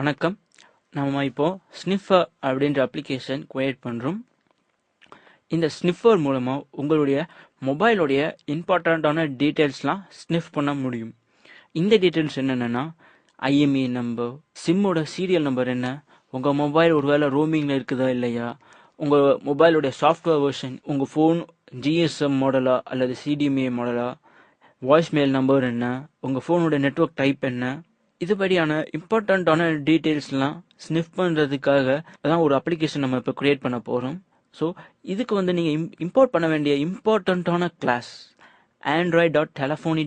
வணக்கம். நம்ம இப்போ ஸ்னிஃபர் அப்படின்ற அப்ளிகேஷன் கிரியேட் பண்ணுறோம். இந்த ஸ்னிஃபர் மூலமாக உங்களுடைய மொபைலோடைய இம்பார்ட்டண்ட்டான டீட்டெயில்ஸ்லாம் ஸ்னிஃப் பண்ண முடியும். இந்த டீட்டெயில்ஸ் என்னென்னா ஐஎம்இ நம்பர், சிம்மோட சீரியல் நம்பர் என்ன, உங்கள் மொபைல் ஒருவேளை ரோமிங்கில் இருக்குதா இல்லையா, உங்கள் மொபைலோடைய சாஃப்ட்வேர் வெர்ஷன், உங்கள் ஃபோன் ஜிஎஸ்எம் மாடலா அல்லது சிடிஎம்ஏ மாடலா, வாய்ஸ்மெயில் நம்பர் என்ன, உங்கள் ஃபோனோட நெட்வொர்க் டைப் என்ன, இதுபடியான இம்பார்ட்டண்ட்டான டீட்டெயில்ஸ்லாம் ஸ்னிஃப் பண்ணுறதுக்காக தான் ஒரு அப்ளிகேஷன் நம்ம இப்போ க்ரியேட் பண்ண போகிறோம். ஸோ இதுக்கு நீங்கள் இம்போர்ட் பண்ண வேண்டிய இம்பார்ட்டண்ட்டான கிளாஸ் android.telephony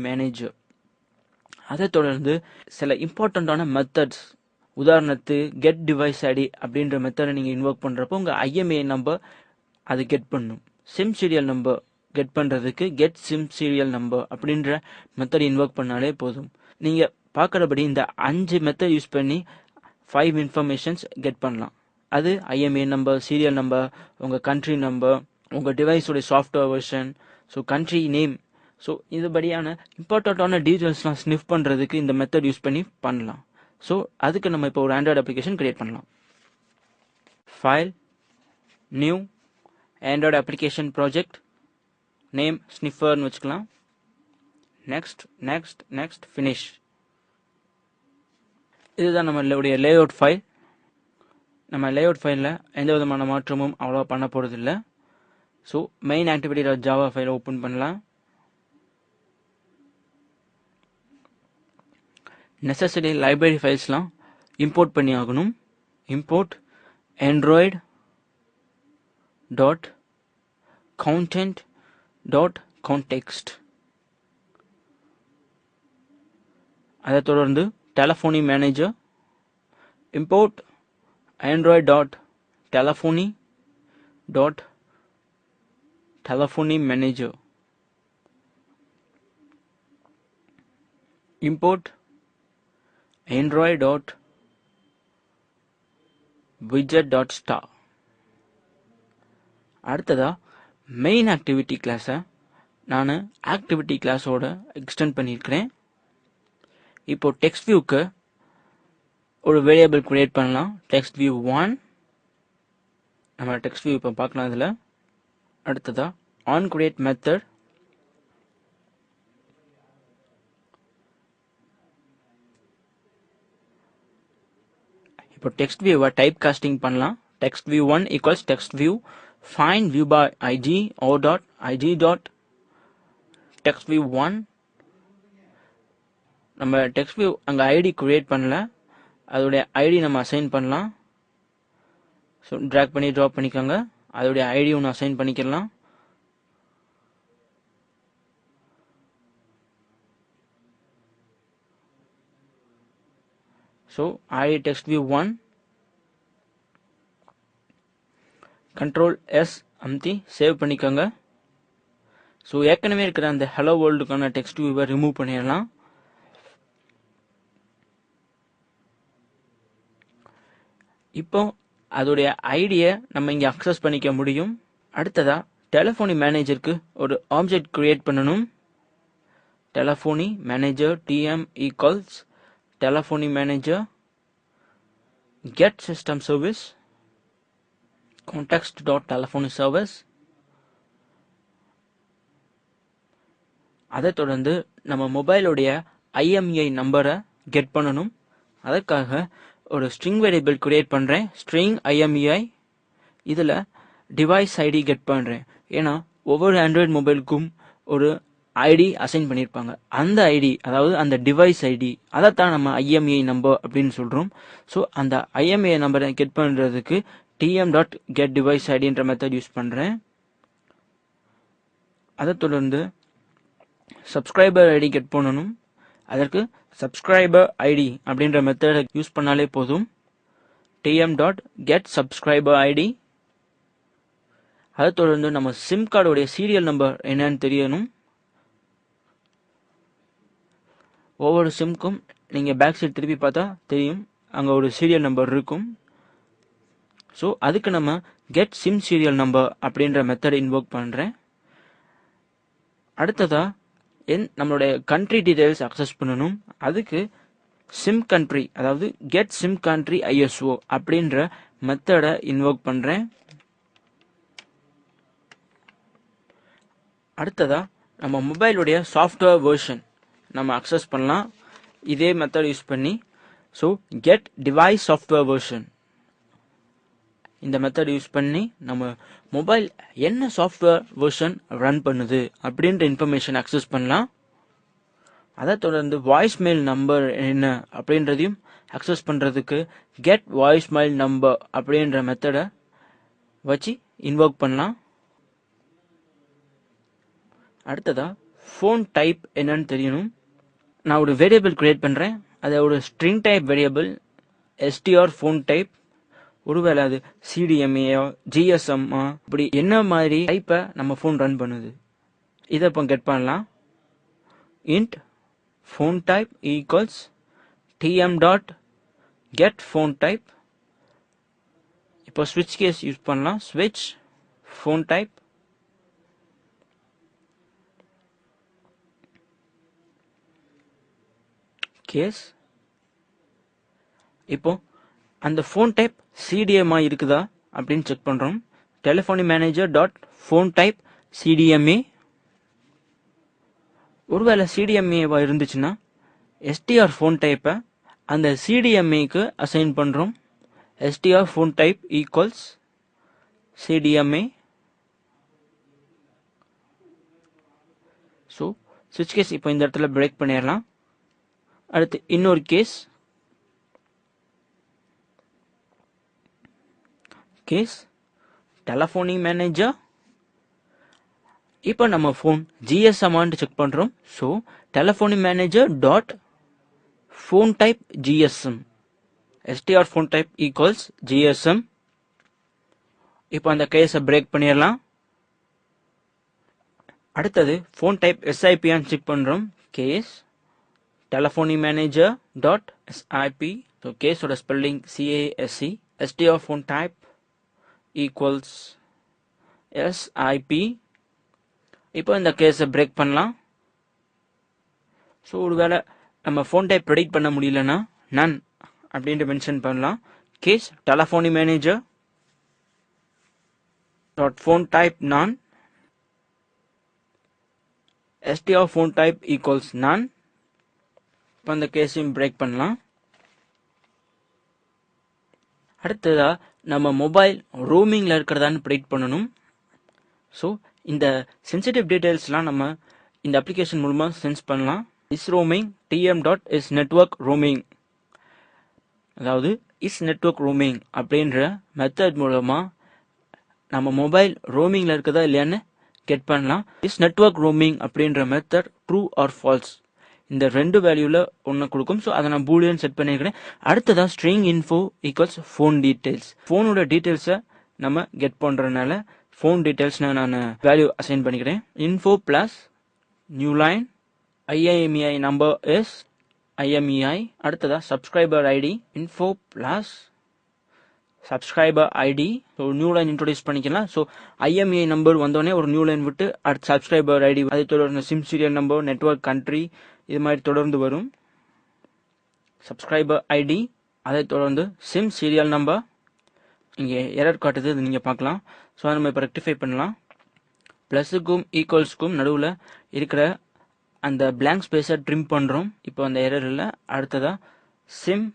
manager. அதை தொடர்ந்து சில இம்பார்ட்டண்ட்டான மெத்தட்ஸ், உதாரணத்துக்கு கெட் டிவைஸ் ஐடி அப்படின்ற மெத்தடை நீங்கள் இன்வோக் பண்ணுறப்போ உங்கள் ஐஎம்ஏ நம்பர் அது கெட் பண்ணும். சிம் சீரியல் நம்பர் கெட் பண்ணுறதுக்கு கெட் சிம் சீரியல் நம்பர் அப்படின்ற மெத்தட் இன்வோக் பண்ணாலே போதும். நீங்கள் பார்க்குறபடி இந்த 5 மெத்தட் யூஸ் பண்ணி 5 இன்ஃபர்மேஷன்ஸ் கெட் பண்ணலாம். அது ஐஎம்ஏ நம்பர், சீரியல் நம்பர், உங்கள் கண்ட்ரி நம்பர், உங்கள் டிவைஸோடைய software version, so country name. So இதுபடியான இம்பார்ட்டண்ட்டான டீட்டெயில்ஸ்லாம் ஸ்னிஃப் பண்ணுறதுக்கு இந்த மெத்தட் யூஸ் பண்ணி பண்ணலாம். ஸோ அதுக்கு நம்ம இப்போ ஒரு ஆண்ட்ராய்டு அப்ளிகேஷன் கிரியேட் பண்ணலாம். File, new, Android application project, name ஸ்னிஃபர்னு வச்சுக்கலாம். Next next next finish. இதுதான் நம்மளுடைய லேஅவுட் ஃபைல். நம்ம லேஅவுட் ஃபைலில் எந்த விதமான மாற்றமும் அவ்வளோ பண்ண போகிறதில்ல. ஸோ மெயின் activity.java ஃபைலை ஓப்பன் பண்ணலாம். நெசசரி லைப்ரரி ஃபைல்ஸ்லாம் இம்போர்ட் பண்ணி ஆகணும். Import android.content.context. அதை தொடர்ந்து telephony manager, import android.telephony manager, import android.widget.star. அடுத்ததா மெயின் ஆக்டிவிட்டி கிளாஸை நான் ஆக்டிவிட்டி கிளாஸோட எக்ஸ்டெண்ட் பண்ணியிருக்கிறேன். இப்போ டெக்ஸ்ட் வியூக்கு ஒரு வேரியபிள் கிரியேட் பண்ணலாம். Text view 1. நம்ம டெக்ஸ்ட் வியூ இப்போ பார்க்கலாம். இதில் அடுத்ததா ஆன் கிரியேட் மெத்தட், இப்போ டெக்ஸ்ட் வியூவை டைப் காஸ்டிங் பண்ணலாம். Text view 1 equals text view find view by id or dot id dot text view 1. நம்ம டெக்ஸ்ட் வியூ அங்கே ஐடி கிரியேட் பண்ணல, அதோடைய ஐடி நம்ம அசைன் பண்ணலாம். ஸோ ட்ராக் பண்ணி ட்ராப் பண்ணிக்கோங்க. அதோடைய ஐடி ஒன்று அசைன் பண்ணிக்கலாம். So ID text view 1, control S அமுத்தி சேவ் பண்ணிக்கோங்க. ஸோ ஏற்கனவே இருக்கிற அந்த ஹலோ வேர்ல்டுக்கான டெக்ஸ்ட் வியூவை ரிமூவ் பண்ணிடலாம். இப்போ அதோடைய ஐடியை நம்ம இங்கே அக்சஸ் பண்ணிக்க முடியும். அடுத்ததா டெலிஃபோனி மேனேஜருக்கு ஒரு ஆப்ஜெக்ட் கிரியேட் பண்ணணும். Telephony manager TM equals telephony manager get system service context.telephony service. அதை தொடர்ந்து நம்ம மொபைலோடைய ஐஎம்இஐ நம்பரை கெட் பண்ணணும். அதற்காக ஒரு ஸ்ட்ரிங் வேரியபிள் கிரியேட் பண்ணுறேன். String IMEI. இதில் டிவைஸ் ஐடி கெட் பண்ணுறேன். ஏன்னா ஒவ்வொரு ஆண்ட்ராய்டு மொபைலுக்கும் ஒரு ஐடி அசைன் பண்ணியிருப்பாங்க. அந்த ஐடி, அதாவது அந்த டிவைஸ் ஐடி, அதைத்தான் நம்ம ஐஎம்இஐ நம்பர் அப்படின்னு சொல்கிறோம். ஸோ அந்த ஐஎம்இஐ நம்பரை கெட் பண்ணுறதுக்கு tm.getDeviceID என்ற மெத்தட் யூஸ் பண்ணுறேன். அதை தொடர்ந்து சப்ஸ்கிரைபர் ஐடி கெட் பண்ணணும். அதற்கு சப்ஸ்கிரைபர் ஐடி அப்படின்ற மெத்தடை யூஸ் பண்ணாலே போதும். tm.getSubscriberID. அதை தொடர்ந்து நம்ம சிம் கார்டுடைய சீரியல் நம்பர் என்னன்னு தெரியணும். ஒவ்வொரு சிம்க்கும் நீங்கள் பேக் சைட் திருப்பி பார்த்தா தெரியும், அங்கே ஒரு சீரியல் நம்பர் இருக்கும். ஸோ அதுக்கு நம்ம கெட் சிம் சீரியல் நம்பர் அப்படின்ற மெத்தடை இன்வோக் பண்ணுறேன். அடுத்ததா நம்மளுடைய கண்ட்ரி டீடைல்ஸ் அக்சஸ் பண்ணணும். அதுக்கு சிம் கண்ட்ரி, அதாவது கெட் சிம் கண்ட்ரி ISO அப்படின்ற மெத்தடை இன்வோக் பண்ணுறேன். அடுத்ததா நம்ம மொபைலுடைய சாஃப்ட்வேர் வெர்ஷன் நம்ம அக்சஸ் பண்ணலாம் இதே மெத்தட் யூஸ் பண்ணி. So get device software version இந்த மெத்தட் யூஸ் பண்ணி நம்ம மொபைல் என்ன சாஃப்ட்வேர் வெர்ஷன் ரன் பண்ணுது அப்படின்ற இன்ஃபர்மேஷன் அக்சஸ் பண்ணலாம். அதை தொடர்ந்து வாய்ஸ்மெயில் நம்பர் என்ன அப்படின்றதையும் அக்சஸ் பண்ணுறதுக்கு கெட் வாய்ஸ்மெயில் நம்பர் அப்படின்ற மெத்தடை வச்சு இன்வோக் பண்ணலாம். அடுத்ததா ஃபோன் டைப் என்னன்னு தெரியணும். நான் ஒரு வேரியபிள் கிரியேட் பண்ணுறேன். அதை ஒரு string type variable str phone type. ஒருவேளை அது CDMA GSM இப்படி என்ன மாதிரி டைப்பை நம்ம ஃபோன் ரன் பண்ணுது இதை இப்போ கெட் பண்ணலாம். int phone type equals tm dot get phone type. இப்போ switch case யூஸ் பண்ணலாம். switch phone type case. இப்போ அந்த ஃபோன் டைப் CDMA இருக்குதா அப்படின்னு செக் பண்றோம். Telephony manager dot phone type CDMA. ஒருவேளை CDMA இருந்துச்சுன்னா str ஃபோன் டைப்பை அந்த CDMAக்கு அசைன் பண்றோம். str phone type equals CDMA. So ஸ்விட்ச் கேஸ் இப்போ இந்த இடத்துல பிரேக் பண்ணிடலாம். அடுத்து இன்னொரு கேஸ் டெலிஃபோனி மேனேஜர். இப்போ நம்ம ஃபோன் GSM செக் பண்றோம். So telephony manager dot phone type GSM str phone type equals GSM. இப்போ அந்த கேஸை பிரேக் பண்ணிடலாம். அடுத்தது ஃபோன் டைப் SIP செக் பண்றோம். Case telephony manager dot SIP. So கேஸோட spelling CASE. str phone type equals SIP. இப்போ இந்த கேஸை பிரேக் பண்ணலாம். ஸோ ஒருவேளை நம்ம ஃபோன் டைப் ப்ரெடிக்ட் பண்ண முடியலன்னா நன் அப்படின்ட்டு மென்ஷன் பண்ணலாம். Case telephony manager dot phone type none str phone type equals none. இப்போ அந்த கேஸையும் பிரேக் பண்ணலாம். அடுத்ததா நம்ம மொபைல் ரோமிங்ல இருக்கிறதான்னு ப்ரெடிக்ட் பண்ணணும். ஸோ இந்த சென்சிட்டிவ் டீடைல்ஸ்லாம் நம்ம இந்த அப்ளிகேஷன் மூலமா சென்ஸ் பண்ணலாம். Is roaming tm dot is network roaming, அதாவது இஸ் நெட்வொர்க் ரோமிங் அப்படின்ற மெத்தட் மூலமா நம்ம மொபைல் ரோமிங்ல இருக்குதா இல்லையான்னு கெட் பண்ணலாம். இஸ் நெட்வொர்க் ரோமிங் அப்படின்ற மெத்தட் ட்ரூ ஆர் ஃபால்ஸ் இந்த ரெண்டு வேல்யூல ஒன்று கொடுக்கும். ஸோ அதை நான் பூலியன் செட் பண்ணியிருக்கிறேன். அடுத்ததா string info equals phone details. ஃபோனோட டீடைல்ஸை நம்ம கெட் பண்றதுனால ஃபோன் டீடைல்ஸ் நான் வேல்யூ அசைன் பண்ணிக்கிறேன். Info plus new line IMEI number is IMEI. அடுத்ததா subscriber ID info plus subscriber ID. So new line introduce பண்ணிக்கலாம். ஸோ IMEI நம்பர் வந்தோடனே ஒரு நியூ லைன் விட்டு அடுத்த சப்ஸ்கிரைபர் ஐடி, அதை தொடர்ந்து sim serial number, network country, இது மாதிரி தொடர்ந்து வரும். சப்ஸ்கிரைபர் ஐடி, அதை தொடர்ந்து சிம் சீரியல் நம்பர். இங்கே எரர் காட்டுது, இது நீங்கள் பார்க்கலாம். ஸோ அதை நம்ம இப்போ ரெக்டிஃபை பண்ணலாம். ப்ளஸுக்கும் ஈக்குவல்ஸுக்கும் நடுவில் இருக்கிற அந்த பிளாங்க் ஸ்பேஸை ட்ரிம் பண்ணுறோம். இப்போ அந்த எரர் இல்லை. அடுத்ததா சிம்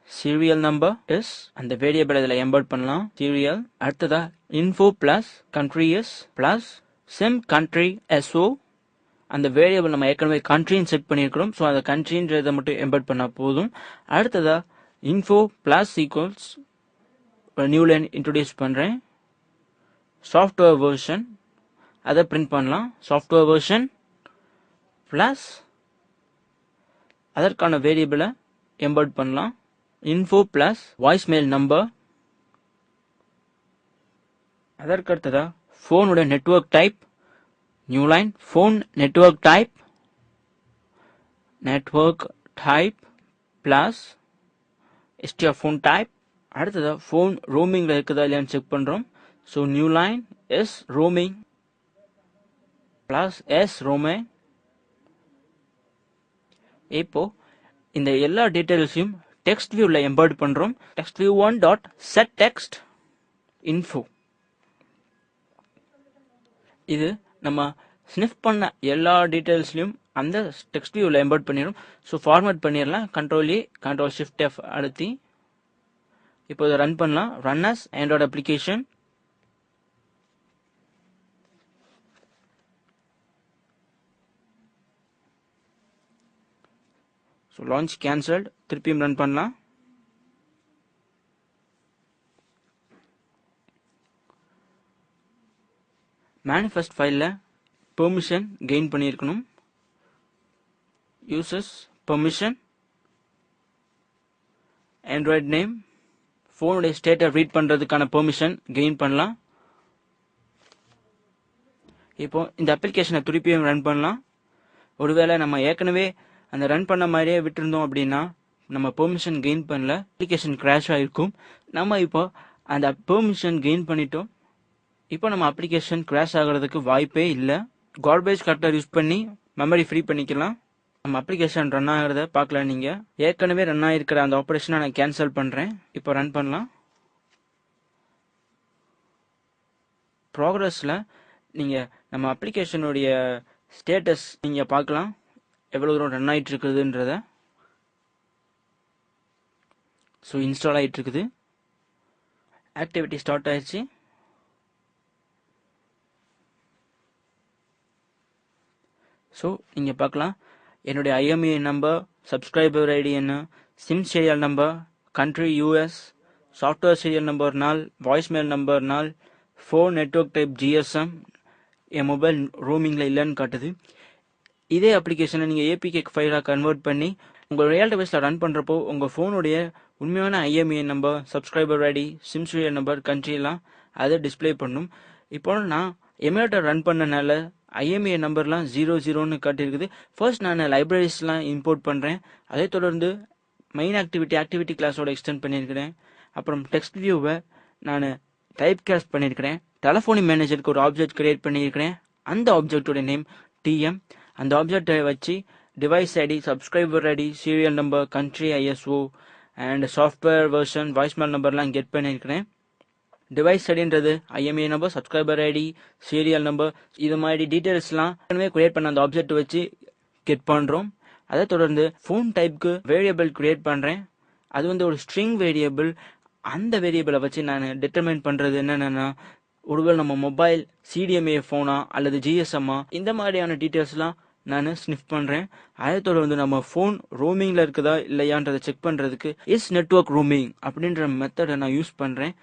சீரியல் நம்பர் இஸ் அந்த வேரியபிள் இதில் எம்பர்ட் பண்ணலாம் சீரியல். அடுத்ததா info plus country is plus sim country SO. அந்த வேரியபிள் நம்ம ஏற்கனவே கண்ட்ரின்னு செட் பண்ணியிருக்கிறோம். ஸோ அந்த கண்ட்ரின்றதை மட்டும் எம்பர்ட் பண்ணால் போதும். அடுத்ததா info plus equals new line introduce பண்ணுறேன். சாஃப்ட்வேர் வெர்ஷன் அதை பிரிண்ட் பண்ணலாம். சாஃப்ட்வேர் வெர்ஷன் பிளஸ் அதற்கான வேரியபிளை எம்பர்ட் பண்ணலாம். Info plus voicemail number. அதற்கு அடுத்ததா ஃபோனோட network type new line phone network type plus str phone type. அடுத்ததா ஃபோன் ரோமிங்ல இருக்குதா இல்லையான்னு செக் பண்றோம். So new line is roaming plus is roaming. இப்போ இந்த எல்லா டீட்டெயில்ஸையும் டெக்ஸ்ட் வியூவில் எம்பெட் பண்ணுறோம். Text view 1 dot set text info. இது நம்ம ஸ்னிஃப் பண்ண எல்லா டீட்டெயில்ஸ்லையும் அந்த டெக்ஸ்ட் வியூவில் எம்பெட் பண்ணிடும். ஸோ ஃபார்மேட் பண்ணிடலாம். Ctrl+A Ctrl+Shift+F அழுத்தி இப்போ இதை ரன் பண்ணலாம். Run as android application. So launch cancelled. திருப்பியும் ரன் பண்ணலாம். மேனிஃபெஸ்ட் ஃபைலில் பெர்மிஷன் கெயின் பண்ணியிருக்கணும். யூசர்ஸ் பெர்மிஷன், ஆண்ட்ராய்டு நேம், ஃபோனுடைய ஸ்டேட்டை ரீட் பண்ணுறதுக்கான பெர்மிஷன் கெயின் பண்ணலாம். இப்போ இந்த அப்ளிகேஷனை திருப்பியும் ரன் பண்ணலாம். ஒருவேளை நம்ம ஏற்கனவே அந்த ரன் பண்ண மாதிரியே விட்டுருந்தோம் அப்படின்னா நம்ம பெர்மிஷன் கெயின் பண்ணல, அப்ளிகேஷன் கிராஷ் ஆகிருக்கும். நம்ம இப்போ அந்த பெர்மிஷன் கெயின் பண்ணிட்டோம். இப்போ நம்ம அப்ளிகேஷன் கிராஷ் ஆகிறதுக்கு வாய்ப்பே இல்லை. கார்பேஜ் கலெக்டர் யூஸ் பண்ணி மெமரி ஃப்ரீ பண்ணிக்கலாம். நம்ம அப்ளிகேஷன் ரன் ஆகிறத பார்க்கலாம். நீங்கள் ஏற்கனவே ரன் ஆகிருக்கிற அந்த ஆப்ரேஷனை நான் கேன்சல் பண்ணுறேன். இப்போ ரன் பண்ணலாம். ப்ராக்ரஸில் நீங்கள் நம்ம அப்ளிகேஷனுடைய ஸ்டேட்டஸ் நீங்கள் பார்க்கலாம், எவ்வளோ தூரம் ரன் ஆகிட்டு இருக்குதுன்றத. ஸோ இன்ஸ்டால் ஆகிட்டு இருக்குது. ஆக்டிவிட்டி ஸ்டார்ட் ஆயிடுச்சு. ஸோ நீங்கள் பார்க்கலாம் என்னுடைய IMEI நம்பர், சப்ஸ்கிரைபர் ஐடி என்ன, sim serial number, country US, software serial number 4, voicemail number 4, phone network type GSM, என் மொபைல் ரோமிங்கில் இல்லைன்னு காட்டுது. இதே அப்ளிகேஷனை நீங்கள் APK ஃபைலாக கன்வெர்ட் பண்ணி உங்கள் ரியல் டிவைஸில் ரன் பண்ணுறப்போ உங்கள் ஃபோனுடைய உண்மையான IMEI number, subscriber ID, SIM serial number, கண்ட்ரிலாம் அதை டிஸ்பிளே பண்ணும். இப்போ நான் எமுலேட்டர் ரன் பண்ணனால IMEI நம்பர்லாம் 00ன்னு காட்டியிருக்குது. ஃபர்ஸ்ட் நான் லைப்ரரிஸ்லாம் இம்போர்ட் பண்ணுறேன். அதே தொடர்ந்து மெயின் ஆக்டிவிட்டி கிளாஸோட எக்ஸ்டெண்ட் பண்ணியிருக்கிறேன். அப்புறம் டெக்ஸ்ட் வியூவை நான் டைப் காஸ்ட் பண்ணியிருக்கிறேன். டெலஃபோனி மேனேஜருக்கு ஒரு ஆப்ஜெக்ட் கிரியேட் பண்ணியிருக்கிறேன். அந்த ஆப்ஜெக்டோட நேம் TM. அந்த ஆப்ஜெக்டை வச்சு device ID, subscriber ID, serial number, country, ISO and software version, voicemail நம்பர்லாம் கெட் பண்ணியிருக்கிறேன். டிவைஸ் ஐடின்றது IMEI number, subscriber ID, serial number, இது மாதிரி டீட்டெயில்ஸ்லாம் கிரியேட் பண்ண அந்த ஆப்ஜெக்ட் வச்சு கெட் பண்ணுறோம். அதை தொடர்ந்து ஃபோன் டைப்புக்கு வேரியபிள் கிரியேட் பண்ணுறேன். அது வந்து ஒரு ஸ்ட்ரிங் வேரியபிள். அந்த வேரியபிளை வச்சு நான் டிட்டர்மைன் பண்ணுறது என்னென்னா, ஒருவேளை நம்ம மொபைல் CDMA ஃபோனா அல்லது GSMஆ, இந்த மாதிரியான டீட்டெயில்ஸ்லாம் நான் ஸ்னிஃப் பண்ணுறேன். அதை தொடர்ந்து நம்ம ஃபோன் ரோமிங்கில் இருக்குதா இல்லையான்றதை செக் பண்ணுறதுக்கு இஸ் நெட்வொர்க் ரோமிங் அப்படின்ற மெத்தடை நான் யூஸ் பண்ணுறேன்.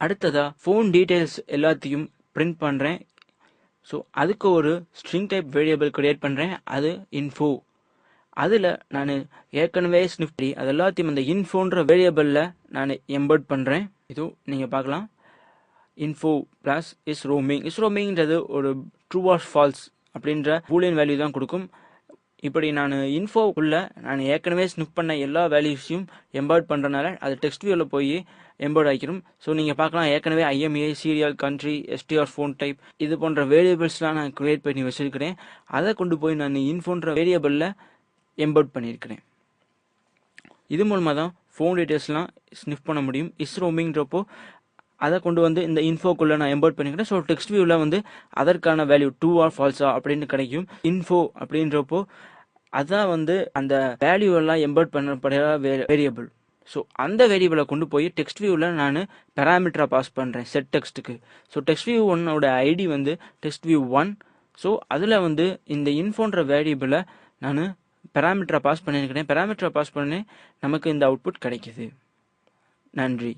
அடுத்ததா ஃபோன் டீட்டெயில்ஸ் எல்லாத்தையும் பிரிண்ட் பண்ணுறேன். ஸோ அதுக்கு ஒரு ஸ்ட்ரிங் டைப் வேரியபிள் கிரியேட் பண்ணுறேன். அது இன்ஃபோ. அதில் நான் ஏற்கனவே ஸ்னிஃப் பண்ணி அது எல்லாத்தையும் அந்த இன்ஃபோன்ற வேரியபிளில் நான் எம்பெட் பண்ணுறேன். இதுவும் நீங்கள் பார்க்கலாம். இன்ஃபோ ப்ளஸ் இஸ் ரோமிங்ன்றது ஒரு ட்ரூ ஆர் ஃபால்ஸ் அப்படின்ற பூலியன் வேல்யூ தான் கொடுக்கும். இப்படி நான் இன்ஃபோக்குள்ள நான் ஏற்கனவே ஸ்னிப் பண்ண எல்லா வேல்யூஸையும் எம்பெட் பண்ணுறதுனால அது டெக்ஸ்ட் வியூவில் போய் எம்பெட் ஆகிடும். ஸோ நீங்கள் பார்க்கலாம் ஏற்கனவே IMEI, serial, country, STR, phone type இது போன்ற வேரியபிள்ஸ்லாம் நான் கிரியேட் பண்ணி வச்சுருக்கிறேன். அதை கொண்டு போய் நான் இன்ஃபோன்ற வேரியபிளில் எம்பெட் பண்ணியிருக்கிறேன். இது மூலமாக தான் ஃபோன் டீட்டெயில்ஸ்லாம் ஸ்னிப் பண்ண முடியும். இஸ் ரோமிங்ன்றப்போ அதை கொண்டு வந்து இந்த இன்ஃபோக்குள்ளே நான் எம்பெட் பண்ணிக்கிறேன். ஸோ டெக்ஸ்ட் வியூவில் வந்து அதற்கான வேல்யூ ட்ரூ ஆர் ஃபால்ஸா அப்படின்னு கிடைக்கும். இன்ஃபோ அப்படின்றப்போ அதான் வந்து அந்த வேல்யூ எல்லாம் எம்பெட் பண்ணப்படுற வேரியபிள். ஸோ அந்த வேரியபிளை கொண்டு போய் டெக்ஸ்ட் வியூவில் நான் பேராமீட்டராக பாஸ் பண்ணுறேன் செட் டெக்ஸ்ட்டுக்கு. ஸோ டெக்ஸ்ட் வியூ 1ஓட ஐடி வந்து டெக்ஸ்ட் வியூ 1. ஸோ அதில் வந்து இந்த இன்ஃபோன்ற வேரியபிளை நான் பேராமீட்டராக பாஸ் பண்ணியிருக்கிறேன். பேராமீட்டராக பாஸ் பண்ணி நமக்கு இந்த அவுட்புட் கிடைக்கிது. நன்றி.